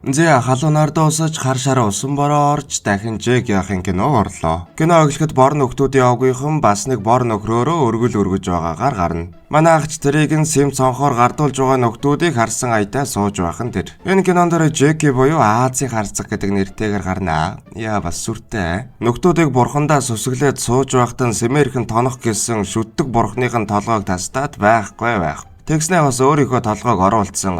Зэ халуунаар дуусаж хар шараа усан бороо орж дахин Жек яахын киног орлоо. Кино оглоход бор нөхдүүдийн овгийнхан бас нэг бор нөхрөөрөө өргөл өргөж байгаагаар гарна. Манай агч тэрийг нь сэм цонхоор гардуулж байгаа нөхдүүдийг харсан аятай сууж байхан тэр. Энэ кинонд Жеки буюу Азийн харцаг гэдэг нэртэйгээр гарнаа. Яа бас сүртэй. Нөхдүүдийг бурхандаа сүсгэлээд сууж байхад сэмээрхэн тонох гэсэн шүтдэг бурхныхын толгойг тастаад байхгүй байх. Тэгснээ бас өөрийнхөө толгойг оруулсан.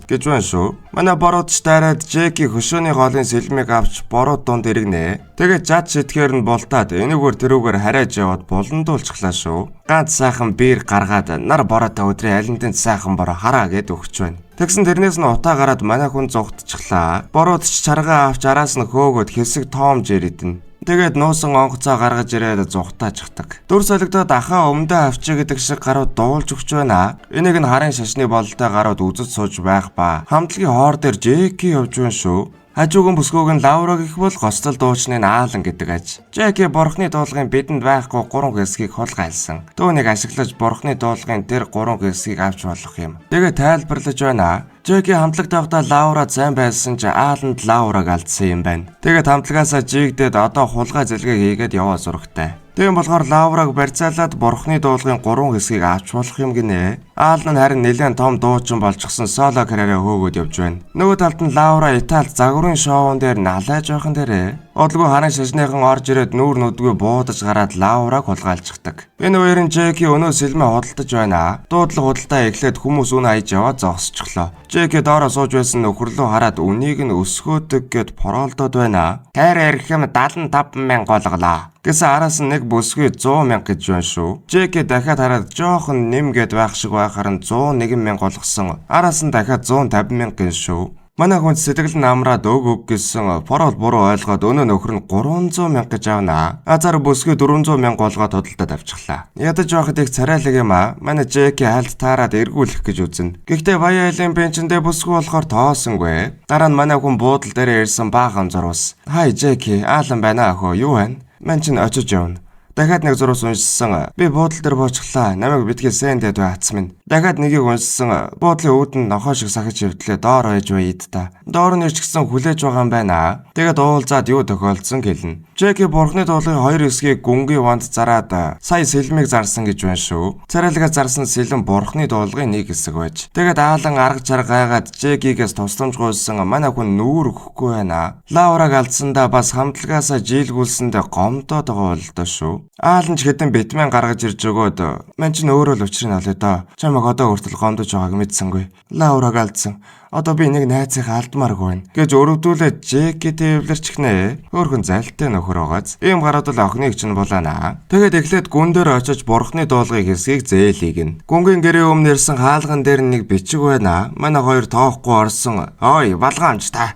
гэж байна шүү. Манай боруудч дараад Жеки хөшөөний голын сэлмийг авч борууд дунд иргэнэ. Тэгээд жад шитгээр нь бултаад энэгээр тэрүүгээр харайж яваад буландуулчихлаа шүү. Ганц сайхан биер гаргаад нар бороотой өдрийн алинтын сайхан бороо хараа гэд өгч байна. Тэгсэн тэрнээс нь утаа гараад манай хүн зүгтчихлаа. Боруудч чаргаа авч араас нь хөөгөөд хэсэг тоомж иридэн. Тэгээд нуусан онгоцоо гаргаж ирээд зүхтааждаг. Дүр солигдоод ахаа өмдөө авчи гэдэг шиг гарууд дуулж өгч байна. Энийг нь харын шашны бололтой гарууд үзэж сууж байх ба хамтлагийн хоор дээр Жеки явж байна шүү. Хажууган бүсгүйг нь Лаура гэх бол гостол дуучны Аалан гэдэг аж. Жеки бурхны дуулгын бидэнд байхгүй 3 хэсгийг хулгайлсан. Түүнийг ашиглаж бурхны дуулгын тэр 3 хэсгийг авч болох юм. Тэгээд тайлбарлаж байна. Жеки хамтлагт байхдаа Лаура зайн байсан ч Ааланд Лаураг алдсан юм байна. Тэгээд хамтлагаасаа жигдээд одоо хулгай зэлгээ хийгээд яваа зурагтай. Тийм болохоор Лаураг барьцаалаад бурхны дуулгын 3 хэсгийг авч болох юм гинэ. Аалан харин нэлээд том дуучин болчихсон соло карьераа хөөгөөд явж байна. Нөгөө талд нь Лаура Италид загварын шоун дээр налайж байхын дээрээ одолгүй харын шашныхан орж ирээд нүүр нүдгүй буудаж гараад Лаураг хулгайлцдаг. Энэ үеийн Жеки өнөө сэлмээ худалдаж байна. Дуудлага худалдаа эхлээд хүмүүс үнэ аяж яваад зогсчихлоо. Жеки доороо сууж байсан нөхөрлөө хараад үнийг нь өсгөөдөг гэд поролдоод байна. Тайр ярих юм 75,000 голголоо. Гэсэн араас нь нэг бүсгүй 100,000 гэж байна шүү. Жеки дахиад хараад жоохон нэмгээд байх шиг байхаар нь 101,000 голгосон. Араас нь дахиад 150,000 гин шүү. Манай хүн сэтгэл нь амраад өг гэсэн порол буруу ойлгоод өнөө нөхөр нь 300,000 гэж авнаа. Азар бүсгүй 400,000 голгоод хөдөлтөд авчихлаа. Ядаж байхад их царайлаг юм аа. Манай Жеки хальт таарад эргүүлэх гэж үзнэ. Гэхдээ Ваяалын бенчэндээ бүсгүй болохоор тоосонгүй. Дараа нь манай хүн буудал дээр ирсэн баахан зурвас. Хай Жеки, Аалан байна ахөө. Юу вэ? Ман чинь очиж явна. Дахиад нэг зурвас уншсан. Би буудал дээр буучихлаа. Намайг битгий сэндээд бац минь. Дахиад нэгийг уншсан. Буудлын үүдэн нохоо шиг сахиж хөвтлээ доор ойж байд та. Доор нь ч гэсэн хүлээж байгаа юм байна. Тэгээд уулзаад юу тохиолдсон гэлнэ. Жеки бурхны дуулын 2 хэсгийг гүнгийн ванд зараад сая сэлмийг зарсан гэж байна шүү. Царайлгаа зарсан сэлэн бурхны дуулгын нэг хэсэг байж. Тэгээд Аалан арга чарга гайгаад Жекигээс тусламж гуйсан манай хүн нүүр өгөхгүй байна. Лаураг алдсандаа бас хамтлагаасаа жилгүүлсэндээ гомдоод байгаа бол доо шүү. Аалан ч хэдэн битмэн гаргаж ирж өгөөд мань ч өөрөө л учрыг олё доо. Чамайг одоо хүртэл гомдож байгааг мэдсэнгүй. Лаураг алдсан. Одоо би нэг найзынхаа алдмааргүй байна гэж өрөвдүүлээд Жеки төвлөрчихнэ. Хөөхөн залтай нөхөр байгааз. Ийм гараад л охиныг чинь булаана. Тэгээд эхлээд гүн дээр очиж бурхны дуулгыг хэсгийг зээлийг нь. Гүнгийн гэрээ өмнө ирсэн хаалган дээр нэг бичиг байна. Манай хоёр тоохгүй орсон. Ой, балгаамж та.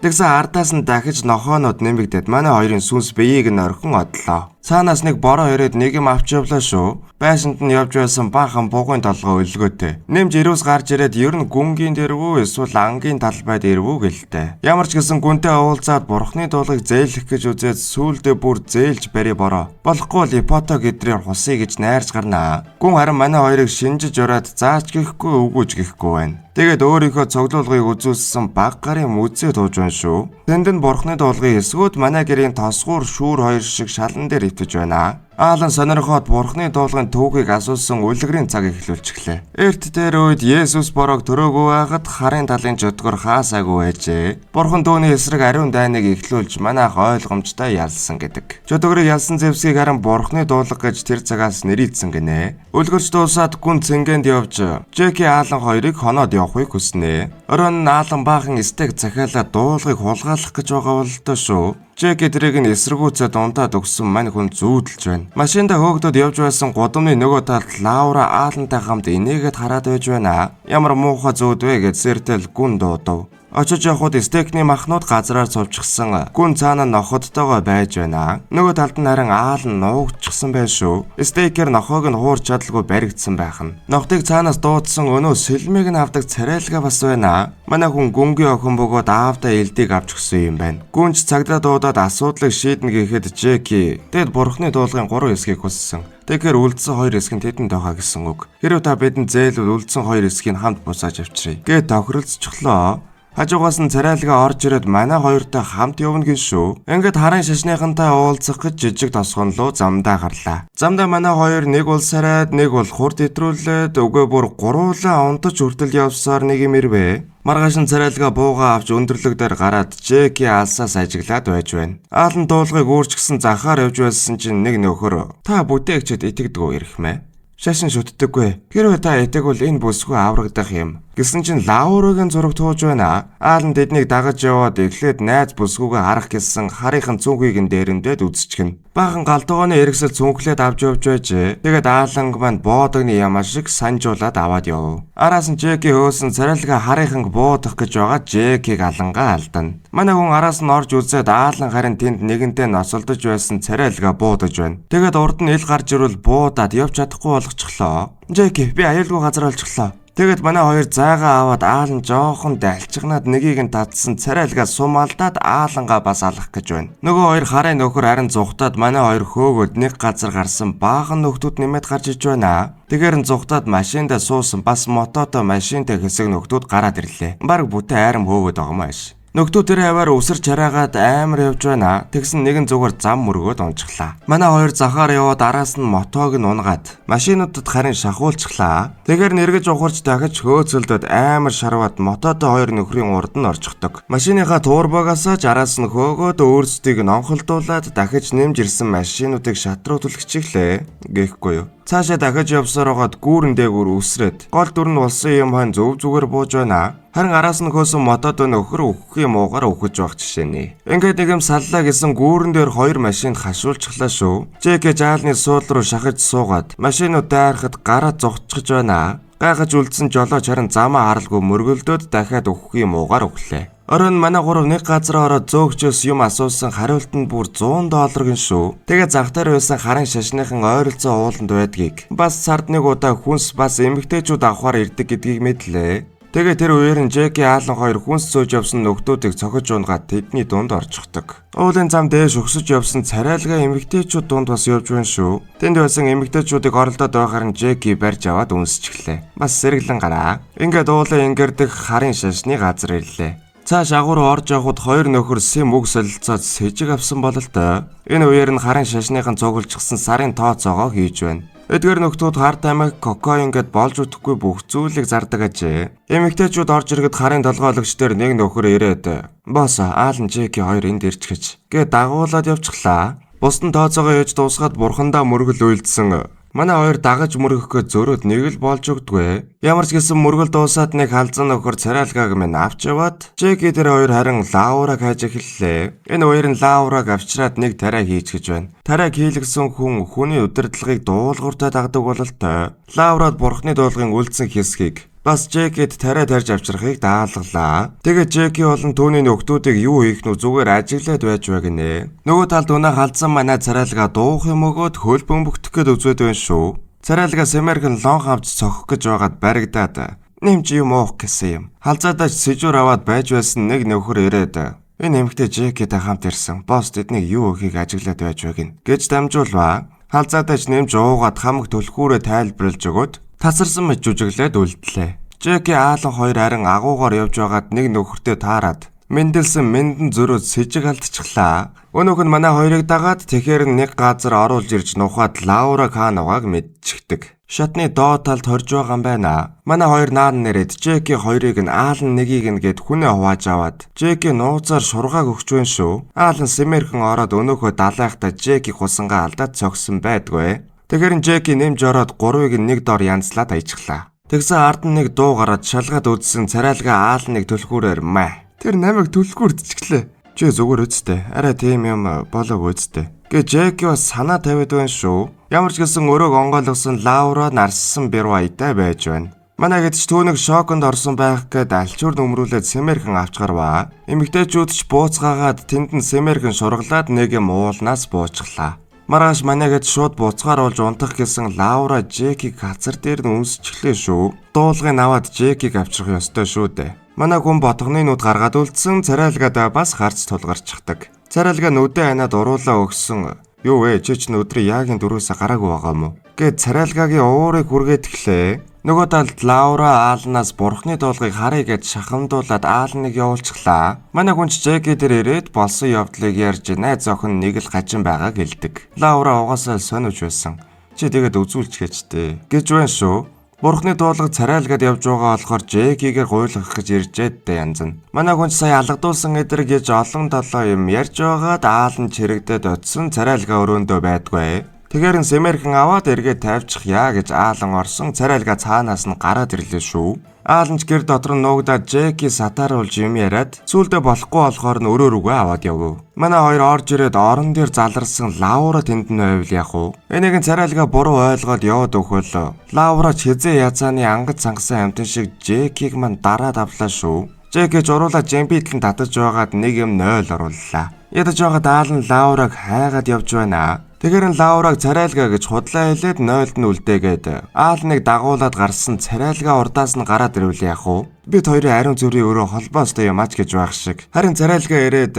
Тэгсэн ардаас нь дахиж нохоонод нэмэгдээд манай хоёрын сүнс биеийг нь орхин одлоо. Цаанаас нэг бороо ирээд нэг юм авч явлаа шүү. Байшинд нь явж байсан баахан бугуун толгой өлгөөтэй. Нэмж ирүүс гарч ирээд ер нь гүнгийн дэрвүү эсвэл ангийн талбайд ирвүү гэлтэй. Ямар ч гэсэн гүнтэй уулзаад бурхны дуулыг зээлэх гэж үзээд сүүлдээ бүр зээлж бари бороо. Болохгүй л ипото гэдрээр хусъя гэж найрч гарнаа. Гүн харин манай хоёрыг шинжиж ороод заач гэхгүй өгөөж гэхгүй байна. Тэгээд өөрийнхөө цоглуулгыг үзүүлсэн баг гарын мүзээ тууж байна шүү. Тэнд нь бурхны дуулгын эсгүүд манай гэрийн тосгуур шүүр хоёр шиг шалан дээр итэж байна. Аалан сонирхоод бурхны дуулгын түүхийг асуусан үлгэрийн цаг эхлүүлчихлээ. Эрт дээр үед Есүс бороог төрөөгүй байхад харын талын жотгор хаасаагүй байжээ. Бурхан түүний эсрэг ариун дайныг эхлүүлж манайх ойлгомжтой ялсан гэдэг. Жотгорыг ялсан зэвсгийг харин бурхны дуулга гэж тэр цагаас нэрийдсэн гинэ. Үлгэрч дуусаад гүн цэнгэнд явж Жеки Аалан хоёрыг хоноод явахыг хүснэ. Орон Аалан баахан стек захиалаад дуулгыг хулгайлах гэж байгаа бол доо шүү. Жеки тэрийг нь эсэргүүцээд унтаад өгсөн мань хүн зүүдэлж байна. Машинда хөөгдөд явж байсан гудамны нөгөө талд Лаура Аалантай хамт инээгээд хараад байж байна. Ямар муухай зүүд вэ гэж сэртэл гүн дуудав. Очиж явхад стейкний махнууд газраар сувчгсан гүн цаана ноходтойгоо байж байна. Нөгөө талд нь харин аал нь нуугдчихсан байх шүү. Стейкер нохоог нь хуурч чадалгүй баригдсан байх нь. Нохтыг цаанаас дуудсан өнөө сэлмийг нь авдаг царайлага бас байна. Манай хүн гүнгийн охин бөгөөд аавдаа элдийг авч өгсөн юм байна. Гүнж цагдаа дуудаад асуудлыг шийднэ гэхэд Жеки тэгэд бурхны дуулгын 3 хэсгийг хүссэн. Тэгэхээр үлдсэн 2 хэсэг нь тэдэнд байгаа гэсэн үг. Хэрвээ та бидэнд зээлвэл үлдсэн 2 хэсгийг хамт бусааж авчиръя. Гэт тохиролцчихлоо. Хажуугаас нь царайлага орж ирээд манай хоёртой хамт явна гин шүү. Ингээд харан шашныхантай уулзах гэж жижиг тосгон руу замдаа гарлаа. Замдаа манай хоёр нэг бол сарайд, нэг бол хурд итрүүлээд өгөө бүр гуруулаа унтаж хүртэл явсаар нэг юм ирвэ. Маргааш нь царайлага бууга авч өндөрлөг дээр гараад Жеки алсаас ажиглаад байж байна. Аалан дуулгыг өөрчгсөн захаар явж байсан чинь нэг нөхөр та бүтээгчэд итгэдэггүй ирэх мэ. Шашин шүтдэггүй. Хэрвээ та итгэвэл энэ бүсгүй аврагдах юм. Гэсэн чинь лаурагийн зураг тууж байна. Аалан тэднийг дагаж яваад эхлээд найз бүсгүйгээ харах гэсэн харийнхан цүнхийг нь дээрэндээд үзчихнэ. Баахан галдууганы эргэсэл цүнхлээд авч явж байжээ. Тэгээд ааланг манд боодогны ямаа шиг санжуулаад аваад яв. Араас нь Жеки хөөсөн царайлага харийнханг буудах гэж байгаа Жекиг алангаа алдана. Манай хүн араас нь орж үзээд аалан харин тэнд нэгэнтээ носолдож байсан царайлага буудаж байна. Тэгээд урд нь ил гарч ирвэл буудаад явж чадахгүй болгочихлоо. Жеки би аюулгүй газар олчихлоо. Тэгэд манай хоёр зайгаа аваад аалан жоохон далчигнаад нэгийг нь татсан царайлгаа сумалдаад аалангаа бас алах гэж байна. Нөгөө хоёр харын нөхөр харин зүхтаад манай хоёр хөөгөөд нэг газар гарсан баахан нөхдүүд нэмээд гарч иж байна. Тэгэр нь зүхтаад машиндаа суусан бас мототой машинтай хэсэг нөхдүүд гараад ирлээ. Бараг бүтэн айрам хөөгөөд байгаа юм ааш. Нөхдүүд тэрэ хаваар өсөр чараагаад амар явж байна. Тэгсэн нэгэн зүгээр зам мөргөөд унчихлаа. Манай хоёр захаар яваад араас нь мотоог нь унгаад машинуудад харин шахуулчихлаа. Тэгэр нэргэж ухарч дахиж хөөцөлдөд амар шарваад мототой хоёр нөхрийн урд нь орчихдог. Машиныхаа турбогоосооч араас нь хөөгөөд өөрсдийг нь онхолдуулаад дахиж нэмж ирсэн машинуудыг шат руу түлхчихлээ. Гээхгүй юу? Цаашаа дахиж явсаар байгаад гүүрэн дээгүүр үсрээд гол дүр нь болсон юм хан зөв зүгээр бууж байна. Харин араас нь хөөсөн мотод нөхөр өгөх юм уугаар өгөж байх жишээний. Ингээд нэг юм саллаа гэсэн гүүрэн дээр хоёр машин хашуулчихлаа шүү. Жеки жаалны суул руу шахаж суугаад машинууд дайрахад гараа зогтчихж байна. Гайхаж үлдсэн жолооч харин замаа харалгүй мөргөлдөөд дахиад өгөх юм уугаар өглөө. Орон манай гурав нэг газар ороод зөөгчөөс юм асуусан хариулт нь бүр $100 гин шүү. Тэгээ загтаар байсан харын шашныхан ойролцоо ууланд байдгийг бас сард нэг удаа хүнс бас эмэгтэйчүүд авахар ирдэг гэдгийг мэдлээ. Тэгээ тэр үеэр нь Жеки аалан хоёр хүнс сууж явсан нөхдүүдийг цохиж унгаад тэдний дунд орчихдог. Уулын зам дээш өгсөж явсан царайлага эмэгтэйчүүд дунд бас явж байна шүү. Тэнд байсан эмэгтэйчүүдийг оролдоод байхаар нь Жеки барьж аваад үнсчихлээ. Бас сэргэлэн гараа. Ингээд уулын ингэрдэг харын шашны газар ирлээ. Цааш агуур орж явхад хоёр нөхөр сэм үг солилцоод сэжиг авсан бололтой. Энэ үеэр нь харын шашныхан цуглжчихсан сарын тооцоогоо хийж байна. Эдгээр нөхдүүд хар тамхи, кокаин гэд болж үтэхгүй бүх зүйлийг зардаг ажээ. Эмэгтэйчүүд орж ирэхэд харын толгойлогч дээр нэг нөхөр ирээд "Босс, аалан Жеки хоёр энд ирж гэж" гэд дагуулад явчихлаа. Бусдын тооцоогоо яаж дуусгаад бурхандаа мөргөл үйлдсэн. Манай хоёр дагаж мөргөхөд зөрөөд нэг л болж өгдөгвэ. Ямар ч гэсэн мөргөл дуусаад нэг халзан нөхөр царайлгааг минь авч яваад Жеки тэр хоёр харин лаураг хайж эхэллээ. Энэ хоёр нь лаураг авчраад нэг тариа хийж гэж байна. Тариаг хийлгсэн хүн хүний удирдлагыг дуулууртай дагдаг бололтой. Лаурад бурхны дуулгын үлдсэн хэсгийг бас Жекид тариа тарьж авчрахыг даалгалаа. Тэгээд Жеки болон түүний нөхдүүдийг юу хийх нү зүгээр ажиглаад байж байгаа гинэ. Нөгөө талд өнөө халзан манай царайлгаа дуух юм өгөөд хөл бөмбөгдөх гээд үзээд байна шүү. Царайлгаа Сэмэрхэн лон хавч цохих гэж байгаад баригдаад нэмж юм уух гэсэн юм. Халзаадаач сэжүүр аваад байж байсан нэг нөхөр ирээд "Энэ эмэгтэй Жекитэй хамт ирсэн. Босс тэднийг юу өөхийг ажиглаад байж байг нь" гэж дамжуулваа. Халзаадаач нэмж уугаад хамаг төлхүүрээ тайлбарлаж өгөөд тасарсан мэт жүжиглээд үлдлээ. Жеки аалан хоёр харин агуугаар явж байгаад нэг нөхөртөө таарад мэндэлсэн мэндэн зөрөөд сэжиг алдчихлаа. Өнөөх нь манай хоёрыг дагаад тэгэхээр нэг газар оруулж ирж нухаад Лаура Каногааг мэдчихдэг. Шатны доод талд хорж байгаа юм байна. Манай хоёр наар нэрэд Жеки хоёрыг нь аалан нэгийг нь гээд хүнээ хувааж аваад Жеки нууцаар шургааг өгч байна шүү. Аалан Сэмэрхэн ороод өнөөхөө далайхтаа Жеки хусангаа алдаад цогсон байдгүй. Тэгэхээр Жеки нэмж ороод гурвыг нэг дор янзлаад аяжглаа. Тэгсэн ард нь нэг дуу гараад шалгаад үдсэн царайлгаа аалныг төлхүүрээр маа. Тэр намайг төлхүүрдчихлээ. Чи зүгээр үсттэй. Арай тийм юм болоог үсттэй. Гэ Жеки бас санаа тавиад байна шүү. Ямар ч гэсэн өрөөг онгойлгосон Лаура нарссан бирвайтай байж байна. Манай гэдэж түүнийг шоконд орсон байх гээд альчуур нөмрүүлээд Сэмэрхэн авч гарваа. Эмэгтэйчүүд ч бууцгаагаад тэнд нь Сэмэрхэн шурглаад нэг юм уулнаас буучглаа. Маргааш манай гэд шууд буцгаар болж унтах гэсэн Лаура Жекийг газар дээр нь үнсчихлээ шүү. Дуулгыг аваад Жекийг авчрах ёстой шүү дээ. Манай хүн ботгоны нүд гаргаад үлдсэн царайлгаад бас харц тулгарчихдаг. Царайлгаа нүдээ ханаад уруулаа өгсөн. Юу вэ? Чи ч өдрийн яагийн дөрөөсө гараагүй байгаа мó? Гэт царайлгагийн уурыг хүргээд эхлээ. Нөгөө талд Лаура Аалнаас бурхны дуулгыг харъя гэж шахамдуулаад Аалныг явуулчихлаа. Манай хүн Жеки дээр ирээд болсон явдлыг ярьж найз охин нэг л гажин байгааг хэлдэг. Лаура угаасаа сониуч байсан. Чи тэгээд үзүүлч гэжтэй. Гэж байна шүү. Бурхны дуулга царайлгаад явж байгаа болохоор Жекигээ гуйлгах гэж иржээд дээ янз нь. Манай хүн сая алгадуулсан эдэр гэж олон толоо юм ярьж байгаад Аалн чирэгдээд очсон царайлгаа өрөөндөө байдгүй. Тэгээрэн Сэмэрхэн аваад эргээд тавьчих яа гэж Аалан орсон царайлгаа цаанаас нь гараад ирлээ шүү. Ааланч гэр дотор нь нуугдаад Жеки сатааруулж юм яриад сүүлдээ болохгүй болохоор нь өрөө рүүгээ аваад явв. Манай хоёр орж ирээд орон дээр заларсан Лаура тэнд нь байвал яах вэ? Энийг царайлгаа буруу ойлгоод яваад өгөхөл. Лаура ч хизээ язааны ангад сангасан амтэн шиг Жекиг мань дараад авлаа шүү. Жеки ч уруулаа жембитлэн татаж байгаад нэг юм 0 орууллаа. Ядаж байгаад Аалан Лаураг хайгаад явж байна. Тэгэхээр нь Лаураг царайлгаа гэж худлаа хэлээд 0-д нь үлдээгээд Аалныг дагуулад гарсан царайлгаа урдаас нь гараад ирвэл яах вэ? Бид хоёрын ариун зүрийн өрөө холбоостой юм ач гэж байх шиг. Харин царайлгаа ирээд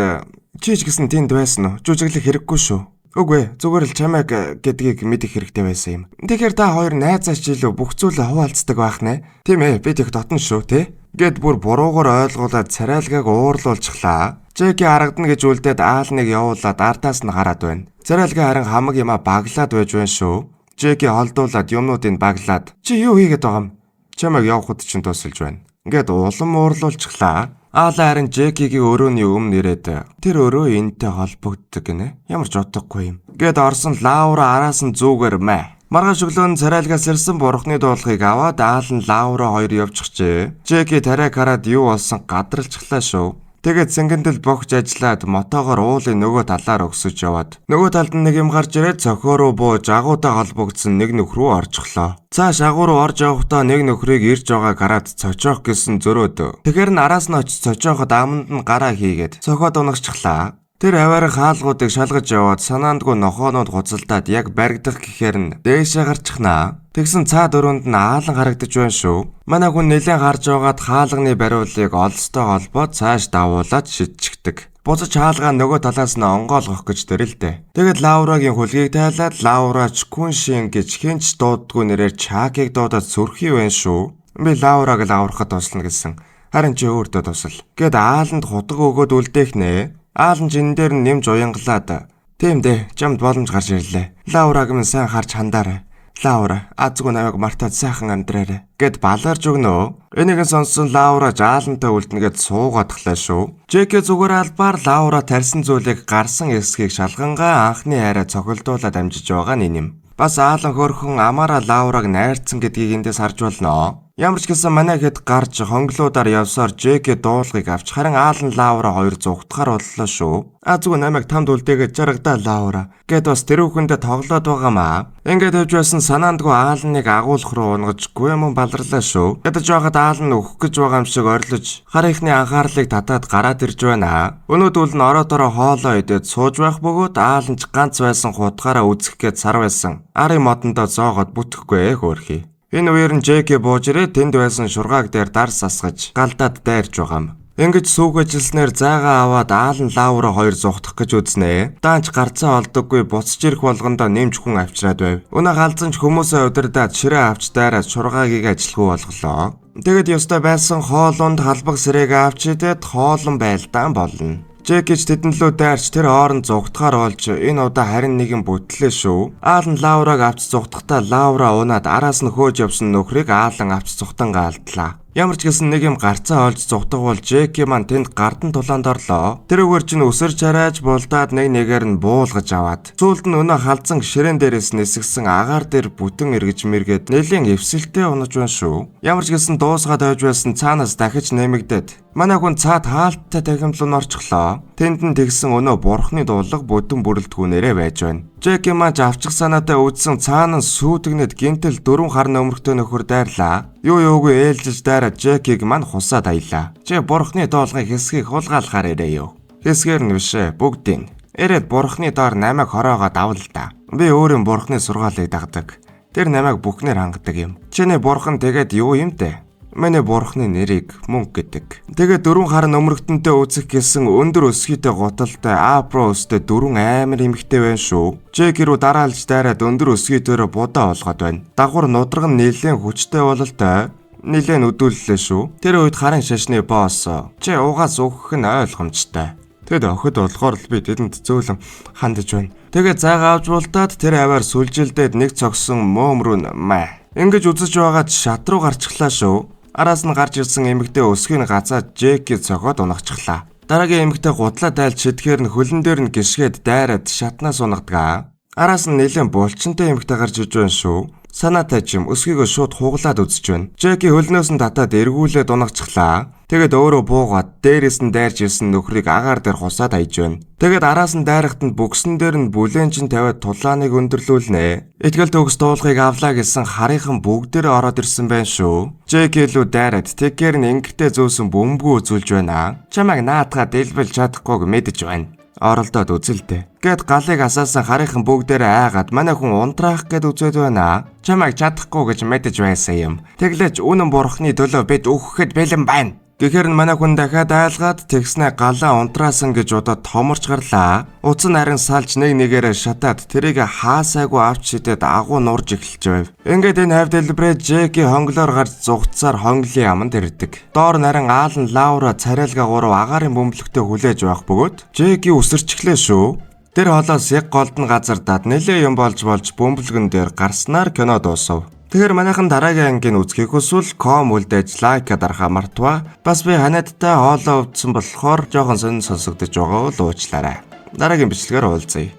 чи ч гэсэн тэнд байсан уу? Жүжиглэх хэрэггүй шүү. Үгүй зүгээр л чамайг гэдгийг мэдэх хэрэгтэй байсан юм. Тэгэхээр та хоёр найзаач илүү бүх зүйлээ хуваалцдаг байх нэ. Тийм ээ, бид их дотно шүү, тэ? Гэт бүр буруугаар ойлгуулад царайлгааг уурлуулчихлаа. Жеки харагдана гэж үлдээд Аалныг явуулаад ардаас нь гараад байна. Царайлгаа харин хамаг юма баглаад байж байна шүү. Жеки холдуулаад юмнуудыг баглаад чи юу хийгээд байгаа юм? Чамайг явахд чинь тусалж байна. Ингээд улам уурлуулчихлаа. Аалан харин Жекигийн өрөөний өмнө ирээд тэр өрөө энэтэй холбогддог гинэ. Ямар ч утгагүй юм. Гэт орсон Лаура араас нь зүүгээр мэ. Маргааш өглөө нь царайлгаас ирсэн бурхны дуулгыг аваад Аалан Лаура хоёр явчихжээ. Жеки тариаг хараад юу болсон гадралчихлаа шүү. Тэгээд сэнгэнтэл богж ажиллаад мотоогоор уулын нөгөө талаар өксөж яваад нөгөө талд нь нэг юм гарч ирээд цохио руу бууж агуутай холбогдсон нэг нөхрөө орчихлоо. Цааш агуу руу орж явахдаа нэг нөхрийг ирж байгааг хараад цочоох гэсэн зөрөөд. Тэгэхээр нь араас нь очиж цочооход аманд нь гараа хийгээд цохиод унагчихлаа. Тэр аваарах хаалгуудыг шалгаж яваад санаандгүй нохоонууд гуцалдаад яг баригдах гэхээр нь дээшээ гарчихнаа. Тэгсэн цаад өрөөнд нь Аалан харагдаж байна шүү. Манай хүн нэлээд гарч байгаад хаалганы бариулыг олстой холбоод цааш давуулаад шидчихдэг. Буцаж хаалгаа нөгөө талаас нь онгоолгох гэж дэрэлдэ. Тэгээд Лаурагийн хөлгийг тайлаад Лаурач Күншин гэж хинч дууддгүй нэрээр Чакийг дуудаад сүрхий байна шүү. Би Лаураг л аврахад туслана гэсэн. Харин чи өөртөө тусал. Гэт Ааланд хутга өгөөд үлдээх. Аалан жин дээр нь нэмж уянгалаад. Тийм дээ, чамд боломж гарч ирлээ. Лаураг минь сайн харж хандаарай. Лаура, азгүй намайг мартаад сайхан амьдраарай. Гэт балаарж өгнө. Энийг сонссон Лаура Аалантай үлдэнгээд суугаадглаа шүү. Жеки зүгээр албаар Лаура тарьсан зүйлийг гарсан эсхийг шалгангаа анхны хайраа цохилдуулаад амжиж байгаа нь юм. Бас Аалан хөрхөн амаараа Лаураг найрцсан гэдгийг эндээс харж болно. Ямар ч гэсэн манай хэд гарч хонглуудаар явсаар Жеки дуулгыг авч харин Аалан Лаура хоёр зугтахаар боллоо шүү. Азгүй намайг тамд үлдээгээд жаргадаа Лаура. Гэт бас тэр бүхэндээ тоглоод байгаамаа. Ингээд явж байсан санаандгүй Ааланыг агуулах руу унгаж гүм баларлаа шүү. Ядаж байгаад Аалан өөх гэж байгаа юм шиг орилж харийнхны анхаарлыг татаад гараад ирж байна. Өнөөдөр нь ороодороо хоолоо идээд сууж байх бөгөөд Аалан ч ганц байсан хутгаараа үзэх гээд сар байсан. Арын модондоо зоогоод бүтэхгүй хөөрхий. Энэ үеэр нь Жеки бууж ирээд тэнд байсан шургааг дээр дарс асгаж галдаад дайрж байгаа юм. Ингэж сүүгэжилснээр зайгаа аваад Аалан Лаура хоёр зугтах гэж үзнэ. Даанч гарцаа олдоггүй буцаж ирэх болгондоо нэмж хүн авчираад байв. Өнөө галзанч хүмүүсээ удирдаад ширээ авч дайраад шургаагийг ажилгүй болголоо. Тэгэд ёстой байсан хоолунд халбаг сэрэг авч идээд хоолон байлдаан болно. Жекич тэднлөө дайрч тэр хооронд зугтахаар болж энэ удаа харин нэгэн бүтлээ шүү. Аалан Лаураг авч зугтахдаа Лаура унаад араас нь хөөж явсан нөхрийг Аалан авч зугтангаа алдлаа. Ямар ч гэсэн нэг юм гарцаа олж зугтагвал Жеки маань тэнд гардан тулаанд орлоо. Тэрүүгээр чинь өсөрч хараач булдаад нэг нэгээр нь буулгаж аваад. Сүүлд нь өнөө халзан ширээн дээрээс нисгсэн агаар дээр бүтэн эргэж мэргээд нэлийн эвсэлтэй унаж байна шүү. Ямар ч гэсэн дуусгаад ойж байсан цаанаас дахиж нэмэгдээд манай хүн цаад хаалттай тахимлан орчихлоо. Тэнд нь тэгсэн өнөө бурхны дуулга бүтэн бүрэлдэхүүнээрээ байж байна. Жеки маань авчих санаатай үүдсэн цаана нь сүйтгэнэд гинтэл 4 хар нөмөрхтэй нөхөр дайрлаа. Юу юугүй ээлжиж дайраад Жекийг мань хусаад аялаа. Чи бурхны дуулгын хэсгийг хулгайлахаар ирээ юу? Хэсгээр нь бишээ, бүгдийг. Ирээд бурхны доор намайг хороогоо давал да. Би өөрөө бурхны сургаалыг дагдаг. Тэр намайг бүхнээр хангадаг юм. Чиний бурхан тэгээд юу юм те? Миний бурхны нэрийг мөнгө гэдэг. Тэгээд 4 харан өмөргтөнтэй үзэх гэсэн өндөр өсгийтэй гуталтай Апростэй 4 амар эмэгтэй байна шүү. Жек рүү дараалж дайраад өндөр өсгийдөө будаа олгоод байна. Дагвар нудраг нь нэлээд хүчтэй бололтой. Нэлээд өдүүллээ шүү. Тэр үед харын шашны босс чи угаас өгөх нь ойлгомжтой. Тэгэд охид болохоор л би тэдэнд зөөлөн хандаж байна. Тэгээд зайгаа авч булдаад тэр аваар сүлжилдээд нэг цогсон мөөм рүү маа. Ингэж үзэж байгаад шат руу гарчихлаа шүү. Араас нь гарч ирсэн эмэгтэй өсгийн гацаад Жекийг цохоод унахчихлаа. Дараагийн эмэгтэй гутлаа дайлж шидгээр нь хөлн дээр нь гიშгээд дайраад шатнаас унагдаг. Араас нь нэлээд булчинтай эмэгтэй гарч иж байна шүү. Санаатай чим өсгийгөө шууд хуглаад үзэж байна. Жеки хөлнөөс нь татаад эргүүлээд унагчихлаа. Тэгээд өөрөө буугаад дээрээс нь дайрч ирсэн нөхрийг агаар дээр хусаад аяж байна. Тэгээд араас нь дайрахтанд бүгсэн дээр нь бүлээнчин тавиад тулааныг өндөрлүүлнэ. Итгэл төгс дуулахыг авлаа гэсэн харийнхан бүгдээрээ ороод ирсэн байна шүү. Жеки лүү дайраад тэггээр нь ингэртэй зөөсөн бөмбөгөө үзүүлж байна. Чамайг наатгаа дэлбэлж чадахгүйг мэдэж байна. Оролдоод үзэлтэй. Гэт галыг асаасан харийнхан бүгдээрээ айгаад манай хүн унтраах гэд үзээд байна. Чамайг чадахгүй гэж мэдэж байсан юм. Тэглэж үнэн бурхны төлөө бид өгөхэд бэлэн байна. Гэхээр нь манай хүн дахиад айлгаад тэгснэ галаа унтраасан гэж удаад томорч гарлаа. Уц нь харин салж нэгээрээ шатаад тэрийг хаасайгүй авч шидэд агуу нурж эхэлж байв. Ингээд энэ хавь дэлбэрээ Жеки хонглоор гарч зугцаар хонглын аманд ирдэг. Доор нарийн Аалан Лаура царайлга 3 агаарын бөмбөлөгтэй хүлээж байх бөгөөд Жеки өсөрчихлээ шүү. Тэр холоос яг голдон газар дад нэлээ юм болж бөмбөлгөн дээр гарснаар кино дуусав. Тэгэхээр манайхан дараагийн ангийн үзхийг хүсвэл ком үлдээж лайк дарахаа мартва. Бас би ханиадтай хоолоо өвдсөн болохоор жоохон сонирхолтой сонсогдож байгаа бол уучлаарай. Дараагийн бичлэгээр уулзъя.